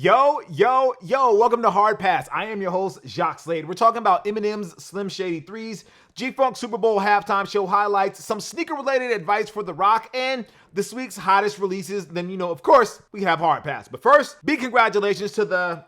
Yo, welcome to Hard Pass. I am your host, Jacques Slade. We're talking about Eminem's Slim Shady 3s, G-Funk Super Bowl halftime show highlights, some sneaker-related advice for The Rock, and this week's hottest releases. Then, of course, we have Hard Pass. But first, big congratulations to the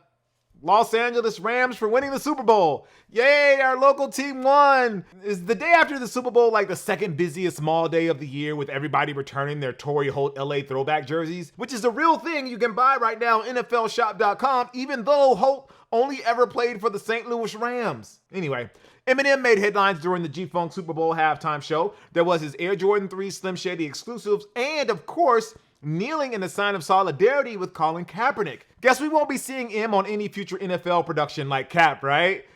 Los Angeles Rams for winning the Super Bowl. Yay, our local team won. Is the day after the Super Bowl like the second busiest mall day of the year with everybody returning their Torrey Holt LA throwback jerseys? Which is a real thing you can buy right now on NFLshop.com, even though Holt only ever played for the St. Louis Rams. Anyway, Eminem made headlines during the G-Funk Super Bowl halftime show. There was his Air Jordan 3 Slim Shady exclusives, and of course, kneeling in a sign of solidarity with Colin Kaepernick. Guess we won't be seeing him on any future NFL production like Cap, right?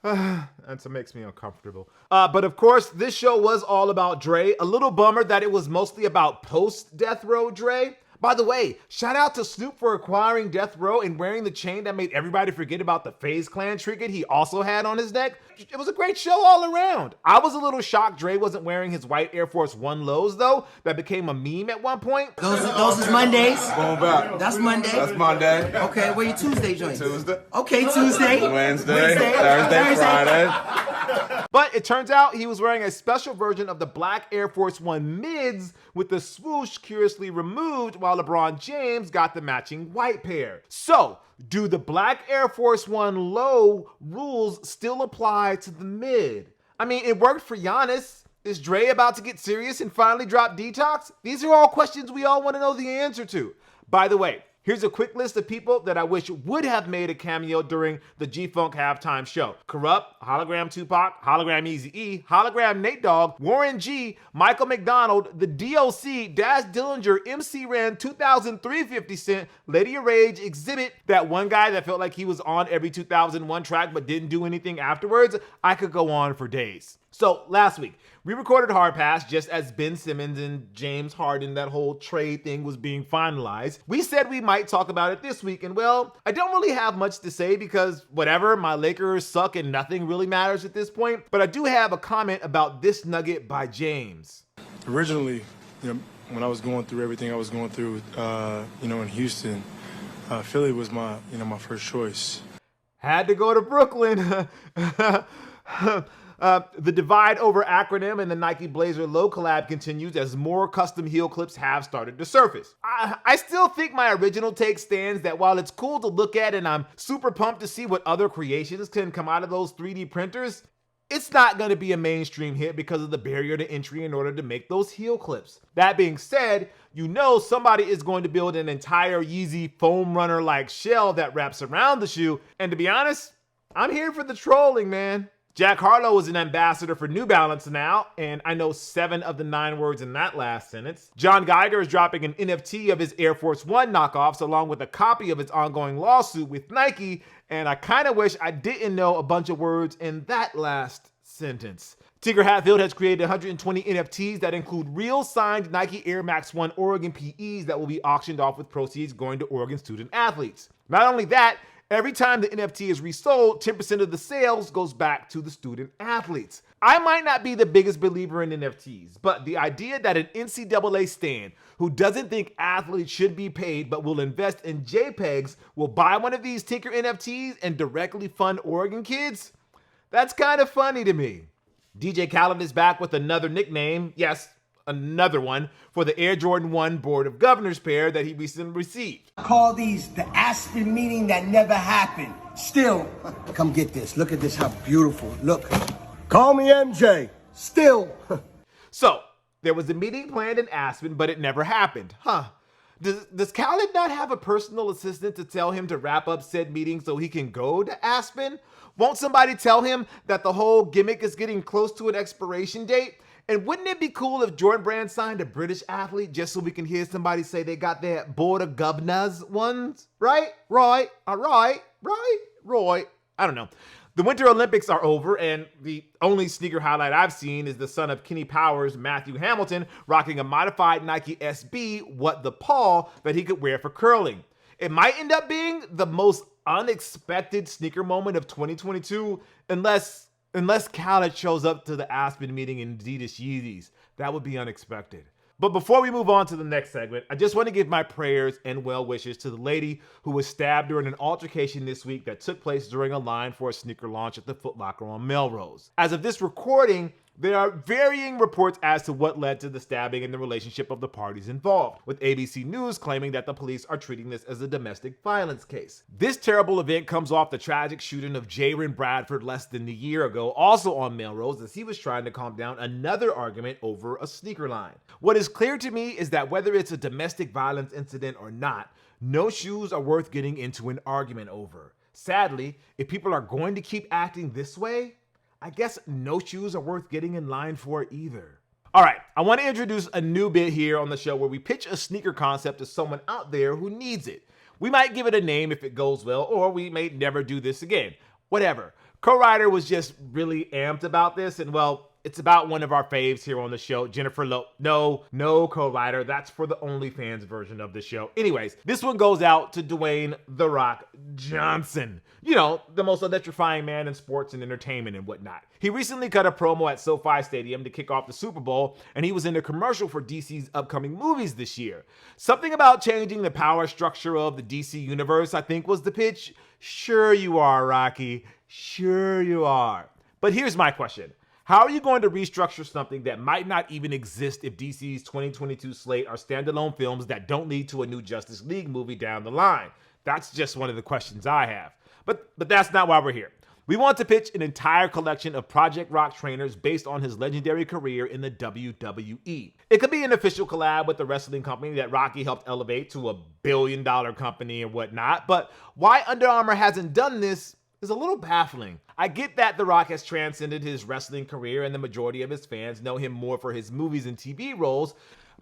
That makes me uncomfortable. But of course, this show was all about Dre. A little bummer that it was mostly about post-Death Row Dre. By the way, shout out to Snoop for acquiring Death Row and wearing the chain that made everybody forget about the FaZe Clan trinket he also had on his neck. It was a great show all around. I was a little shocked Dre wasn't wearing his white Air Force One lows though. That became a meme at one point. Those is Mondays. Going back. That's Monday. That's Monday. Okay, where your Tuesday joints? Tuesday. Okay, Tuesday. Wednesday. Thursday. Friday. But it turns out he was wearing a special version of the black Air Force One mids with the swoosh curiously removed while LeBron James got the matching white pair. So, do the black Air Force One low rules still apply to the mid? I mean, it worked for Giannis. Is Dre about to get serious and finally drop Detox? These are all questions we all want to know the answer to. By the way, here's a quick list of people that I wish would have made a cameo during the G-Funk halftime show. Corrupt, Hologram Tupac, Hologram Eazy-E, Hologram Nate Dogg, Warren G, Michael McDonald, the DLC, Daz Dillinger, MC Ren, 2003 50 Cent, Lady of Rage, Exhibit, that one guy that felt like he was on every 2001 track but didn't do anything afterwards. I could go on for days. So last week, we recorded Hard Pass just as Ben Simmons and James Harden, that whole trade thing was being finalized. We said we might talk about it this week, and well, I don't really have much to say because whatever, my Lakers suck and nothing really matters at this point, but I do have a comment about this nugget by James. Originally, when I was going through everything I was going through, in Houston, Philly was my first choice. Had to go to Brooklyn. The divide over acronym and the Nike Blazer low collab continues as more custom heel clips have started to surface. I still think my original take stands that while it's cool to look at and I'm super pumped to see what other creations can come out of those 3D printers, it's not going to be a mainstream hit because of the barrier to entry in order to make those heel clips. That being said, somebody is going to build an entire Yeezy foam runner-like shell that wraps around the shoe, and to be honest, I'm here for the trolling, man. Jack Harlow is an ambassador for New Balance now, and I know 7 of the 9 words in that last sentence. John Geiger is dropping an NFT of his Air Force One knockoffs along with a copy of his ongoing lawsuit with Nike, and I kind of wish I didn't know a bunch of words in that last sentence. Tinker Hatfield has created 120 NFTs that include real signed Nike Air Max 1 Oregon PEs that will be auctioned off with proceeds going to Oregon student athletes. Not only that, every time the NFT is resold, 10% of the sales goes back to the student athletes. I might not be the biggest believer in NFTs, but the idea that an NCAA stan who doesn't think athletes should be paid but will invest in JPEGs will buy one of these Tinker NFTs and directly fund Oregon kids? That's kind of funny to me. DJ Khaled is back with another nickname, yes, another one, for the Air Jordan 1 Board of Governors pair that he recently received. Call these the Aspen meeting that never happened. Still, come get this. Look at this, how beautiful. Look. Call me MJ. Still. So, there was a meeting planned in Aspen, but it never happened. Does Khaled not have a personal assistant to tell him to wrap up said meeting so he can go to Aspen? Won't somebody tell him that the whole gimmick is getting close to an expiration date? And wouldn't it be cool if Jordan Brand signed a British athlete just so we can hear somebody say they got their Board of Governors ones? Right? Roy? Right? Roy? I don't know. The Winter Olympics are over, and the only sneaker highlight I've seen is the son of Kenny Powers, Matthew Hamilton, rocking a modified Nike SB What the Paul that he could wear for curling. It might end up being the most unexpected sneaker moment of 2022, unless Khaled shows up to the Aspen meeting in adidas Yeezys. That would be unexpected. But before we move on to the next segment, I just want to give my prayers and well wishes to the lady who was stabbed during an altercation this week that took place during a line for a sneaker launch at the Foot Locker on Melrose. As of this recording, there are varying reports as to what led to the stabbing and the relationship of the parties involved, with ABC News claiming that the police are treating this as a domestic violence case. This terrible event comes off the tragic shooting of Jaron Bradford less than a year ago, also on Melrose, as he was trying to calm down another argument over a sneaker line. What is clear to me is that whether it's a domestic violence incident or not, no shoes are worth getting into an argument over. Sadly, if people are going to keep acting this way, I guess no shoes are worth getting in line for either. All right, I want to introduce a new bit here on the show where we pitch a sneaker concept to someone out there who needs it. We might give it a name if it goes well, or we may never do this again. Whatever. Co-writer was just really amped about this, and well, it's about one of our faves here on the show, Jennifer No, co-writer. That's for the OnlyFans version of the show. Anyways, this one goes out to Dwayne "The Rock" Johnson. You know, the most electrifying man in sports and entertainment and whatnot. He recently cut a promo at SoFi Stadium to kick off the Super Bowl, and he was in a commercial for DC's upcoming movies this year. Something about changing the power structure of the DC universe, I think, was the pitch. Sure you are, Rocky. Sure you are. But here's my question. How are you going to restructure something that might not even exist if DC's 2022 slate are standalone films that don't lead to a new Justice League movie down the line? That's just one of the questions I have. But that's not why we're here. We want to pitch an entire collection of Project Rock trainers based on his legendary career in the WWE. It could be an official collab with the wrestling company that Rocky helped elevate to a billion-dollar company and whatnot, but why Under Armour hasn't done this is a little baffling. I get that The Rock has transcended his wrestling career and the majority of his fans know him more for his movies and TV roles,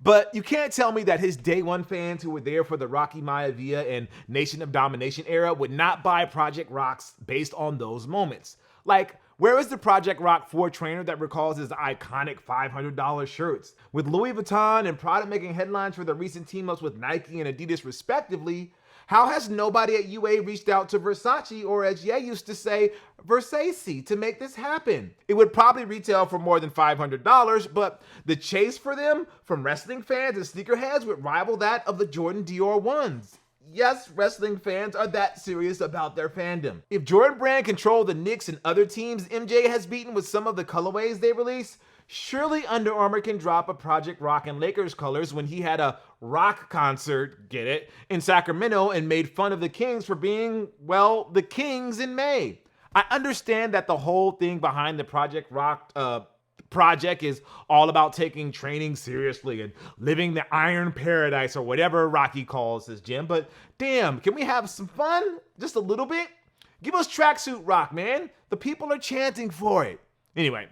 but you can't tell me that his day one fans who were there for the Rocky Maivia and Nation of Domination era would not buy Project Rocks based on those moments. Like, where is the Project Rock 4 trainer that recalls his iconic $500 shirts? With Louis Vuitton and Prada making headlines for the recent team-ups with Nike and Adidas respectively, how has nobody at UA reached out to Versace, or as Ye used to say, Versace, to make this happen? It would probably retail for more than $500, but the chase for them from wrestling fans and sneakerheads would rival that of the Jordan Dior ones. Yes, wrestling fans are that serious about their fandom. If Jordan Brand controlled the Knicks and other teams MJ has beaten with some of the colorways they release, surely Under Armour can drop a Project Rock and Lakers colors when he had a rock concert, get it, in Sacramento and made fun of the Kings for being, well, the Kings in May. I understand that the whole thing behind the Project Rock project is all about taking training seriously and living the iron paradise or whatever Rocky calls his gym, but damn, can we have some fun? Just a little bit? Give us tracksuit rock, man. The people are chanting for it. Anyway,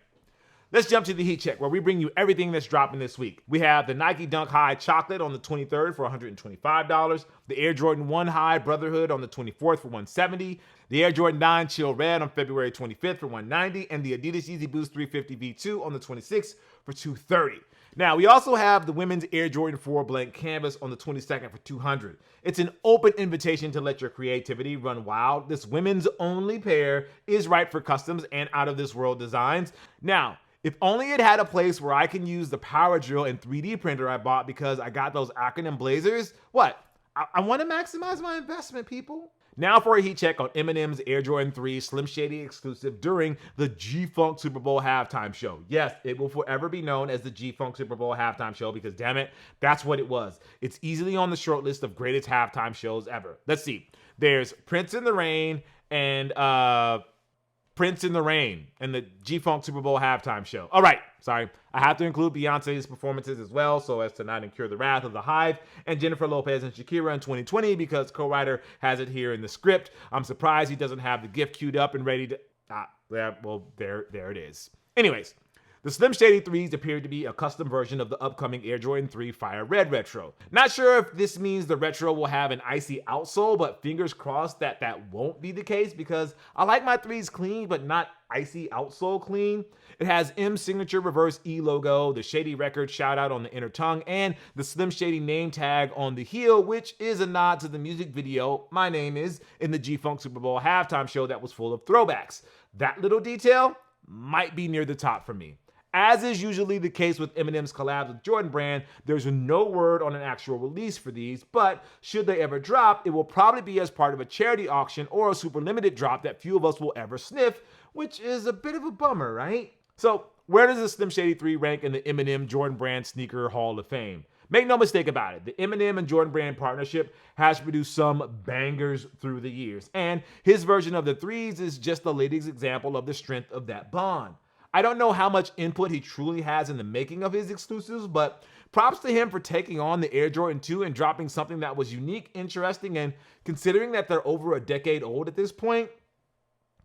let's jump to the heat check where we bring you everything that's dropping this week. We have the Nike Dunk High Chocolate on the 23rd for $125, the Air Jordan 1 High Brotherhood on the 24th for $170, the Air Jordan 9 Chill Red on February 25th for $190, and the Adidas Yeezy Boost 350 V2 on the 26th for $230. Now, we also have the women's Air Jordan 4 Blank Canvas on the 22nd for $200. It's an open invitation to let your creativity run wild. This women's only pair is right for customs and out-of-this-world designs. Now, if only it had a place where I can use the power drill and 3D printer I bought because I got those acronym blazers. What? I want to maximize my investment, people. Now for a heat check on Eminem's Air Jordan 3 Slim Shady exclusive during the G-Funk Super Bowl halftime show. Yes, it will forever be known as the G-Funk Super Bowl halftime show because, damn it, that's what it was. It's easily on the short list of greatest halftime shows ever. Let's see. There's Prince in the Rain and Prince in the Rain and the G-Funk Super Bowl halftime show. All right, sorry. I have to include Beyonce's performances as well so as to not incur the wrath of the Hive and Jennifer Lopez and Shakira in 2020 because co-writer has it here in the script. I'm surprised he doesn't have the gift queued up and ready to... there it is. Anyways, the Slim Shady 3s appear to be a custom version of the upcoming Air Jordan 3 Fire Red Retro. Not sure if this means the Retro will have an icy outsole, but fingers crossed that won't be the case because I like my 3s clean, but not icy outsole clean. It has M Signature Reverse E logo, the Shady Record shout out on the inner tongue, and the Slim Shady name tag on the heel, which is a nod to the music video My Name Is in the G-Funk Super Bowl halftime show that was full of throwbacks. That little detail might be near the top for me. As is usually the case with Eminem's collabs with Jordan Brand, there's no word on an actual release for these, but should they ever drop, it will probably be as part of a charity auction or a super limited drop that few of us will ever sniff, which is a bit of a bummer, right? So where does the Slim Shady 3 rank in the Eminem Jordan Brand Sneaker Hall of Fame? Make no mistake about it, the Eminem and Jordan Brand partnership has produced some bangers through the years, and his version of the threes is just the latest example of the strength of that bond. I don't know how much input he truly has in the making of his exclusives, but props to him for taking on the Air Jordan 2 and dropping something that was unique, interesting, and considering that they're over a decade old at this point,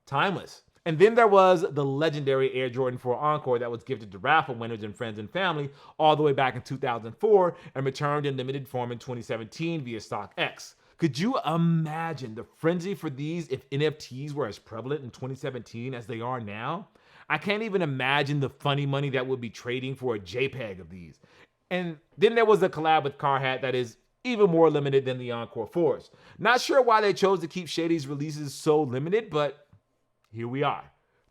timeless. And then there was the legendary Air Jordan 4 Encore that was gifted to raffle winners and friends and family all the way back in 2004 and returned in limited form in 2017 via StockX. Could you imagine the frenzy for these if NFTs were as prevalent in 2017 as they are now? I can't even imagine the funny money that would be trading for a JPEG of these. And then there was a collab with Carhat that is even more limited than the Encore 4s. Not sure why they chose to keep Shady's releases so limited, but here we are.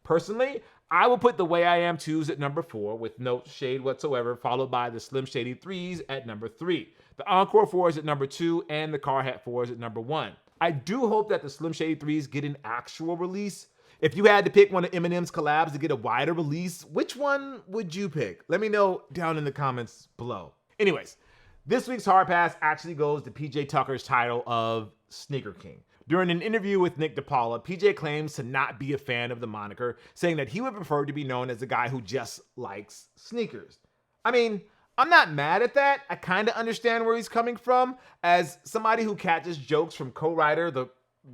Personally, I will put the Way I Am 2s at number 4 with no shade whatsoever, followed by the Slim Shady 3s at number 3. The Encore 4s at number 2 and the Carhat 4s at number 1. I do hope that the Slim Shady 3s get an actual release. If you had to pick one of Eminem's collabs to get a wider release, which one would you pick? Let me know down in the comments below. Anyways, this week's Hard Pass actually goes to PJ Tucker's title of Sneaker King. During an interview with Nick DePaula, PJ claims to not be a fan of the moniker, saying that he would prefer to be known as a guy who just likes sneakers. I mean, I'm not mad at that. I kind of understand where he's coming from. As somebody who catches jokes from co-writer, the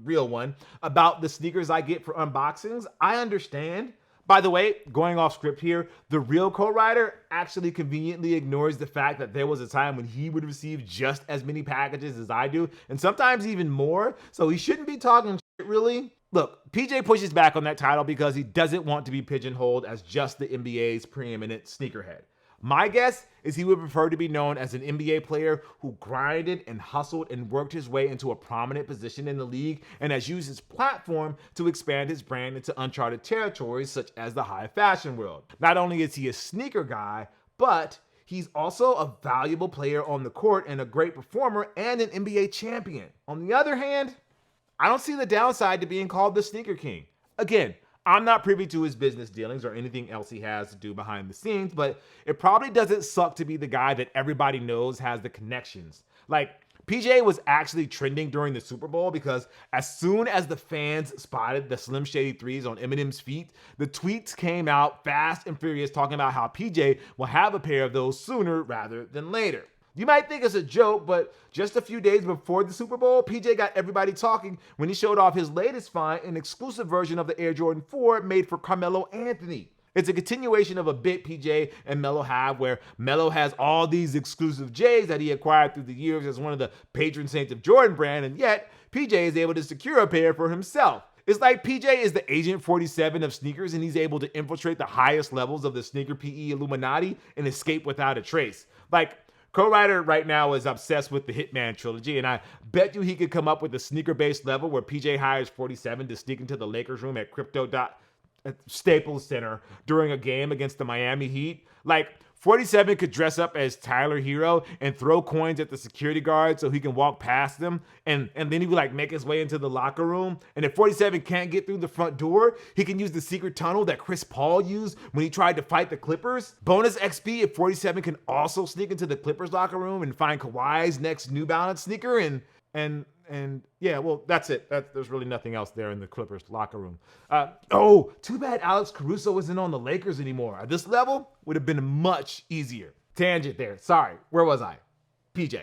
real one, about the sneakers I get for unboxings, I understand. By the way, going off script here, the real co-writer actually conveniently ignores the fact that there was a time when he would receive just as many packages as I do, and sometimes even more, so he shouldn't be talking shit, really. Look, PJ pushes back on that title because he doesn't want to be pigeonholed as just the NBA's preeminent sneakerhead. My guess is he would prefer to be known as an NBA player who grinded and hustled and worked his way into a prominent position in the league and has used his platform to expand his brand into uncharted territories such as the high fashion world. Not only is he a sneaker guy, but he's also a valuable player on the court and a great performer and an NBA champion. On the other hand, I don't see the downside to being called the Sneaker King. Again, I'm not privy to his business dealings or anything else he has to do behind the scenes, but it probably doesn't suck to be the guy that everybody knows has the connections. Like, PJ was actually trending during the Super Bowl because as soon as the fans spotted the Slim Shady 3s on Eminem's feet, the tweets came out fast and furious talking about how PJ will have a pair of those sooner rather than later. You might think it's a joke, but just a few days before the Super Bowl, PJ got everybody talking when he showed off his latest find, an exclusive version of the Air Jordan 4 made for Carmelo Anthony. It's a continuation of a bit PJ and Melo have, where Melo has all these exclusive J's that he acquired through the years as one of the patron saints of Jordan Brand, and yet PJ is able to secure a pair for himself. It's like PJ is the Agent 47 of sneakers, and he's able to infiltrate the highest levels of the sneaker PE Illuminati and escape without a trace. Like, co-writer right now is obsessed with the Hitman trilogy, and I bet you he could come up with a sneaker-based level where PJ hires 47 to sneak into the Lakers room at Staples Center during a game against the Miami Heat. Like, 47 could dress up as Tyler Hero and throw coins at the security guard so he can walk past them, and then he would like make his way into the locker room. And if 47 can't get through the front door, he can use the secret tunnel that Chris Paul used when he tried to fight the Clippers. Bonus XP if 47 can also sneak into the Clippers locker room and find Kawhi's next New Balance sneaker, and yeah, well, that's it. There's really nothing else there in the Clippers locker room. Too bad Alex Caruso isn't on the Lakers anymore. At this level, would have been much easier. Tangent there. Sorry, where was I? PJ.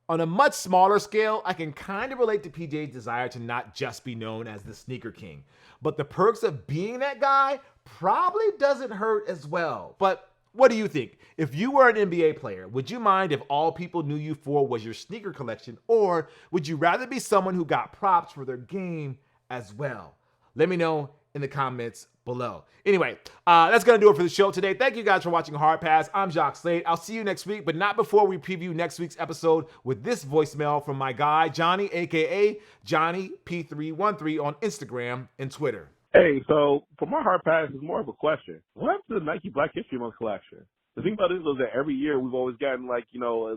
On a much smaller scale, I can kind of relate to PJ's desire to not just be known as the Sneaker King. But the perks of being that guy probably doesn't hurt as well. But what do you think? If you were an NBA player, would you mind if all people knew you for was your sneaker collection, or would you rather be someone who got props for their game as well? Let me know in the comments below. Anyway, that's going to do it for the show today. Thank you guys for watching Hard Pass. I'm Jacques Slade. I'll see you next week, but not before we preview next week's episode with this voicemail from my guy, Johnny, aka Johnny P313 on Instagram and Twitter. Hey, so for my hard pass, it's more of a question. What happened to the Nike Black History Month collection? The thing about it is that every year we've always gotten at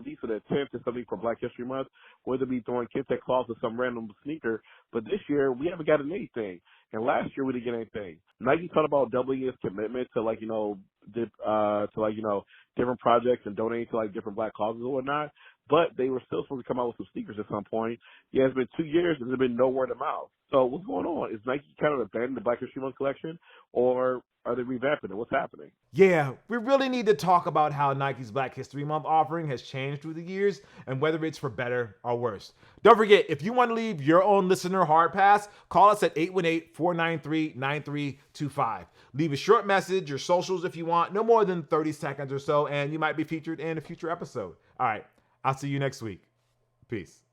least an attempt at something for Black History Month, whether it be throwing Kid Tech Claws or some random sneaker. But this year we haven't gotten anything. And last year we didn't get anything. Nike thought about doubling its commitment to different projects and donating to different Black causes or whatnot. But they were still supposed to come out with some sneakers at some point. Yeah, it's been 2 years and there's been no word of mouth. So what's going on? Is Nike kind of abandoning the Black History Month collection, or are they revamping it? What's happening? Yeah, we really need to talk about how Nike's Black History Month offering has changed through the years and whether it's for better or worse. Don't forget, if you want to leave your own listener hard pass, call us at 818-493-9325. Leave a short message, your socials if you want, no more than 30 seconds or so, and you might be featured in a future episode. All right, I'll see you next week. Peace.